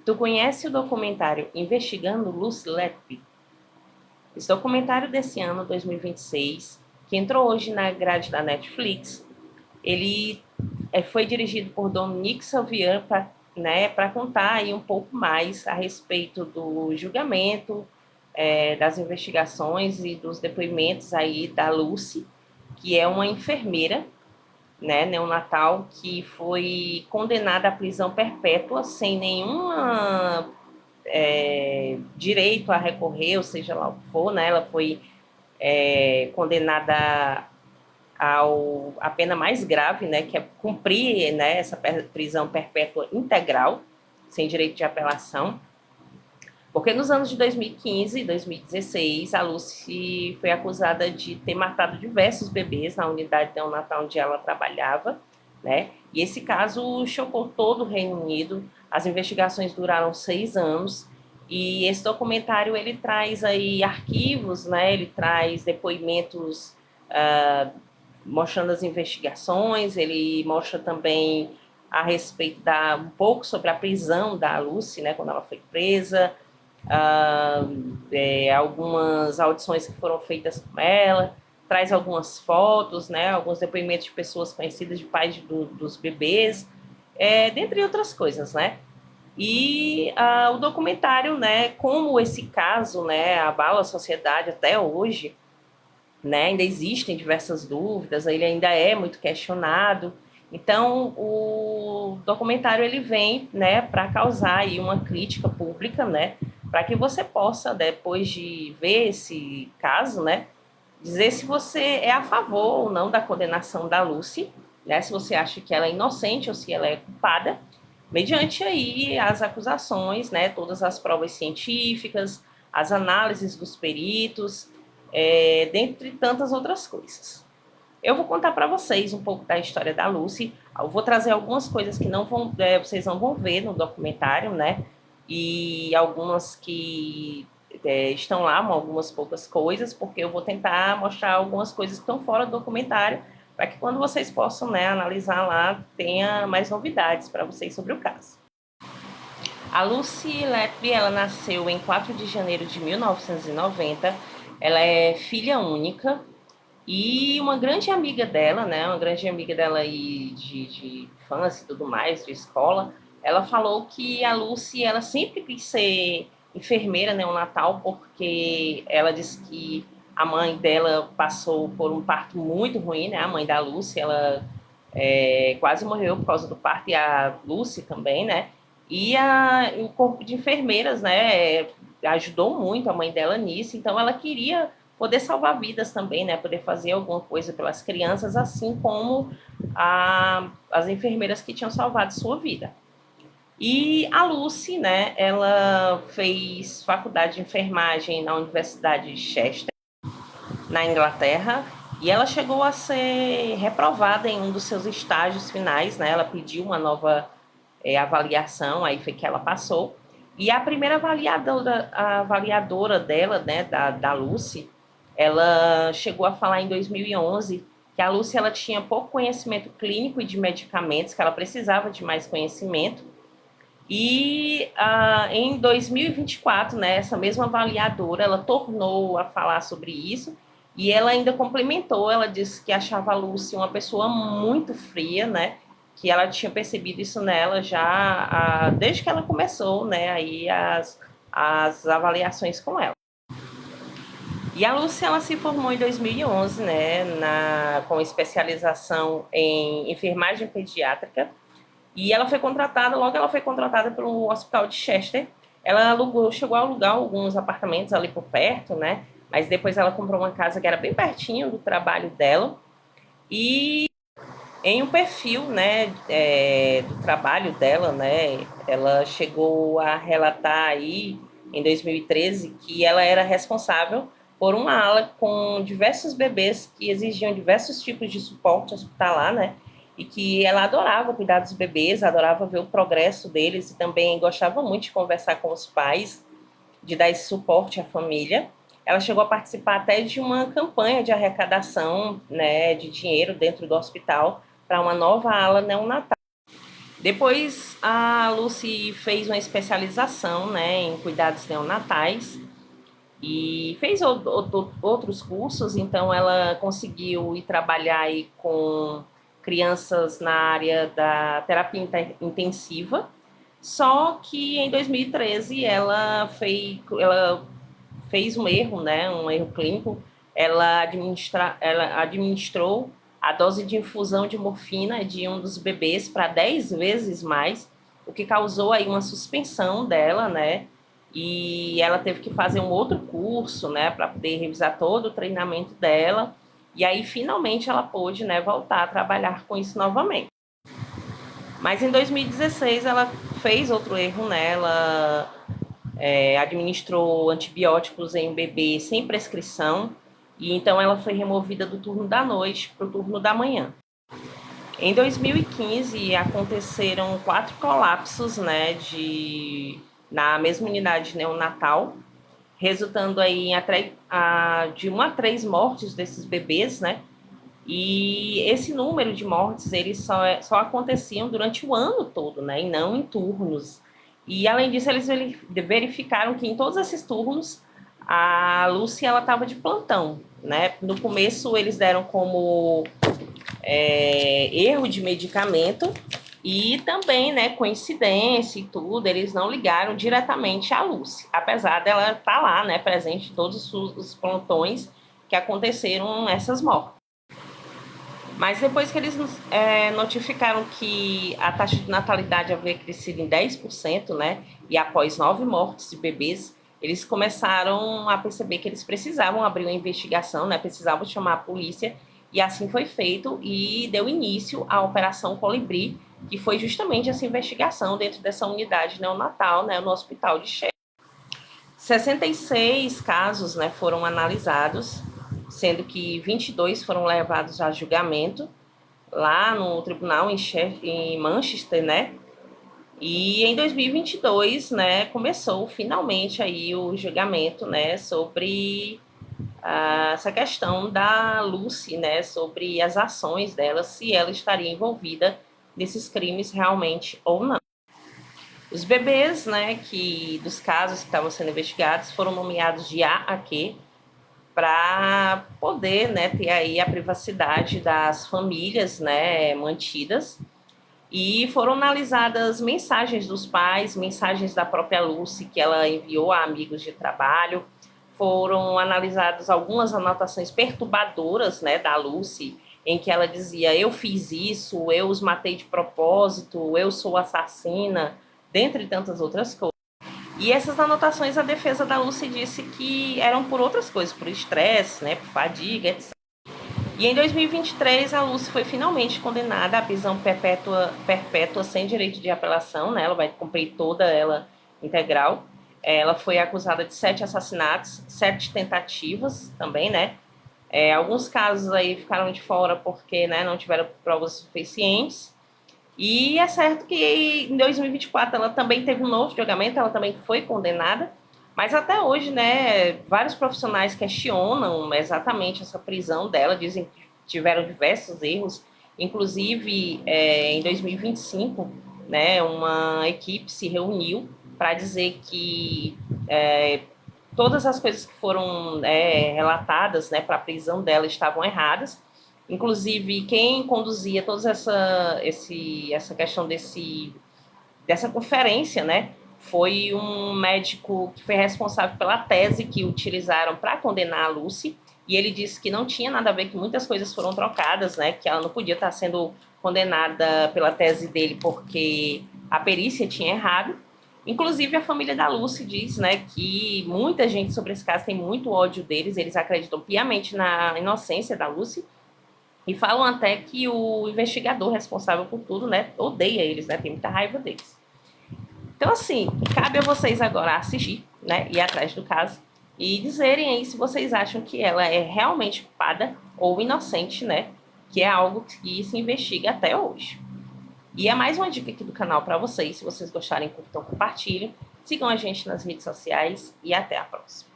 Tu conhece o documentário Investigando Lucy Letby? Esse documentário desse ano, 2026, que entrou hoje na grade da Netflix, ele foi dirigido por Dominique Salvian para contar aí um pouco mais a respeito do julgamento, das investigações e dos depoimentos aí da Lucy, que é uma enfermeira, né, neonatal, que foi condenada à prisão perpétua sem nenhuma direito a recorrer, ou seja lá o que for, né? Ela foi condenada a pena mais grave, né, que é cumprir, né, essa prisão perpétua integral, sem direito de apelação. Porque nos anos de 2015 e 2016, a Lucy foi acusada de ter matado diversos bebês na unidade neonatal onde ela trabalhava, né? E esse caso chocou todo o Reino Unido. As investigações duraram 6 anos e esse documentário ele traz aí arquivos, né? Ele traz depoimentos mostrando as investigações. Ele mostra também a respeito um pouco sobre a prisão da Lucy, né? Quando ela foi presa, algumas audições que foram feitas com ela, traz algumas fotos, né, alguns depoimentos de pessoas conhecidas, de pais dos bebês, dentre outras coisas, né. E o documentário, né, como esse caso, né, abala a sociedade até hoje, né, ainda existem diversas dúvidas, ele ainda é muito questionado. Então, o documentário ele vem, né, para causar aí uma crítica pública, né, para que você possa, depois de ver esse caso, né, dizer se você é a favor ou não da condenação da Lucy, né, se você acha que ela é inocente ou se ela é culpada, mediante aí as acusações, né, todas as provas científicas, as análises dos peritos, dentre tantas outras coisas. Eu vou contar para vocês um pouco da história da Lucy. Eu vou trazer algumas coisas que não vão, vocês não vão ver no documentário, né? E algumas que estão lá, algumas poucas coisas, porque eu vou tentar mostrar algumas coisas que estão fora do documentário, para que quando vocês possam, né, analisar lá, tenha mais novidades para vocês sobre o caso. A Lucy Letby, ela nasceu em 4 de janeiro de 1990. Ela é filha única e uma grande amiga dela, né, uma grande amiga dela aí de infância e tudo mais, de escola, ela falou que a Lucy, ela sempre quis ser enfermeira neonatal, porque ela disse que a mãe dela passou por um parto muito ruim, né, a mãe da Lucy, ela quase morreu por causa do parto, e a Lucy também, né, e o corpo de enfermeiras, né, ajudou muito a mãe dela nisso, então ela queria poder salvar vidas também, né, poder fazer alguma coisa pelas crianças, assim como as enfermeiras que tinham salvado sua vida. E a Lucy, né, ela fez faculdade de enfermagem na Universidade de Chester, na Inglaterra, e ela chegou a ser reprovada em um dos seus estágios finais, né? Ela pediu uma nova avaliação, aí foi que ela passou. E a primeira avaliadora dela, né, da Lucy, ela chegou a falar em 2011 que a Lucy ela tinha pouco conhecimento clínico e de medicamentos, que ela precisava de mais conhecimento. E em 2024, né, essa mesma avaliadora, ela tornou a falar sobre isso e ela ainda complementou, ela disse que achava a Lucy uma pessoa muito fria, né, que ela tinha percebido isso nela já desde que ela começou, né, aí as avaliações com ela. E a Lucy, ela se formou em 2011, né, com especialização em enfermagem pediátrica. E ela foi contratada, logo ela foi contratada pelo Hospital de Chester. Ela chegou a alugar alguns apartamentos ali por perto, né? Mas depois ela comprou uma casa que era bem pertinho do trabalho dela. E em um perfil, né, do trabalho dela, né, ela chegou a relatar aí em 2013 que ela era responsável por uma ala com diversos bebês que exigiam diversos tipos de suporte hospitalar, né, e que ela adorava cuidar dos bebês, adorava ver o progresso deles e também gostava muito de conversar com os pais, de dar esse suporte à família. Ela chegou a participar até de uma campanha de arrecadação, né, de dinheiro dentro do hospital para uma nova ala neonatal. Depois a Lucy fez uma especialização, né, em cuidados neonatais e fez outros cursos, então ela conseguiu ir trabalhar aí com crianças na área da terapia intensiva. Só que em 2013 ela fez um erro, né, um erro clínico. Ela administrou a dose de infusão de morfina de um dos bebês para 10 vezes mais, o que causou aí uma suspensão dela, né? E ela teve que fazer um outro curso, né, para poder revisar todo o treinamento dela. E aí finalmente ela pôde, né, voltar a trabalhar com isso novamente. Mas em 2016 ela fez outro erro, né? Ela administrou antibióticos em um bebê sem prescrição, e então ela foi removida do turno da noite para o turno da manhã. Em 2015 aconteceram 4 colapsos, né, na mesma unidade neonatal, resultando aí de 1 a 3 mortes desses bebês, né? E esse número de mortes, eles só aconteciam durante o ano todo, né? E não em turnos. E além disso, eles verificaram que em todos esses turnos a Lucy ela estava de plantão, né? No começo eles deram como erro de medicamento e também, né, coincidência e tudo, eles não ligaram diretamente à Lucy, apesar dela estar lá, né, presente em todos os plantões que aconteceram essas mortes. Mas depois que eles notificaram que a taxa de natalidade havia crescido em 10%, né, e após 9 mortes de bebês, eles começaram a perceber que eles precisavam abrir uma investigação, né, precisavam chamar a polícia, e assim foi feito e deu início à Operação Colibri, que foi justamente essa investigação dentro dessa unidade neonatal, né, no Hospital de Sheffield. 66 casos, né, foram analisados, sendo que 22 foram levados a julgamento lá no tribunal em Manchester, né? E em 2022, né, começou finalmente aí o julgamento, né, sobre essa questão da Lucy, né, sobre as ações dela, se ela estaria envolvida nesses crimes realmente ou não. Os bebês, né, dos casos que estavam sendo investigados foram nomeados de A a Q, para poder, né, ter aí a privacidade das famílias, né, mantidas. E foram analisadas mensagens dos pais, mensagens da própria Lucy que ela enviou a amigos de trabalho. Foram analisadas algumas anotações perturbadoras, né, da Lucy, em que ela dizia: eu fiz isso, eu os matei de propósito, eu sou assassina, dentre tantas outras coisas. E essas anotações, a defesa da Lucy disse que eram por outras coisas, por estresse, né, por fadiga, etc. E em 2023, a Lucy foi finalmente condenada à prisão perpétua sem direito de apelação, né? Ela vai cumprir toda ela integral. Ela foi acusada de 7 assassinatos, 7 tentativas também, né? Alguns casos aí ficaram de fora porque, né, não tiveram provas suficientes. E é certo que em 2024 ela também teve um novo julgamento, ela também foi condenada, mas até hoje, né, vários profissionais questionam exatamente essa prisão dela, dizem que tiveram diversos erros, inclusive em 2025, né, uma equipe se reuniu para dizer que todas as coisas que foram relatadas, né, para a prisão dela estavam erradas. Inclusive, quem conduzia toda essa questão dessa conferência, né, foi um médico que foi responsável pela tese que utilizaram para condenar a Lucy, e ele disse que não tinha nada a ver, que muitas coisas foram trocadas, né, que ela não podia estar sendo condenada pela tese dele porque a perícia tinha errado. Inclusive, a família da Lucy diz, né, que muita gente sobre esse caso tem muito ódio deles, eles acreditam piamente na inocência da Lucy, e falam até que o investigador responsável por tudo, né, odeia eles, né, tem muita raiva deles. Então, assim, cabe a vocês agora assistir, né, ir atrás do caso e dizerem aí se vocês acham que ela é realmente culpada ou inocente, né, que é algo que se investiga até hoje. E é mais uma dica aqui do canal para vocês. Se vocês gostarem, curtam, compartilhem. Sigam a gente nas redes sociais e até a próxima.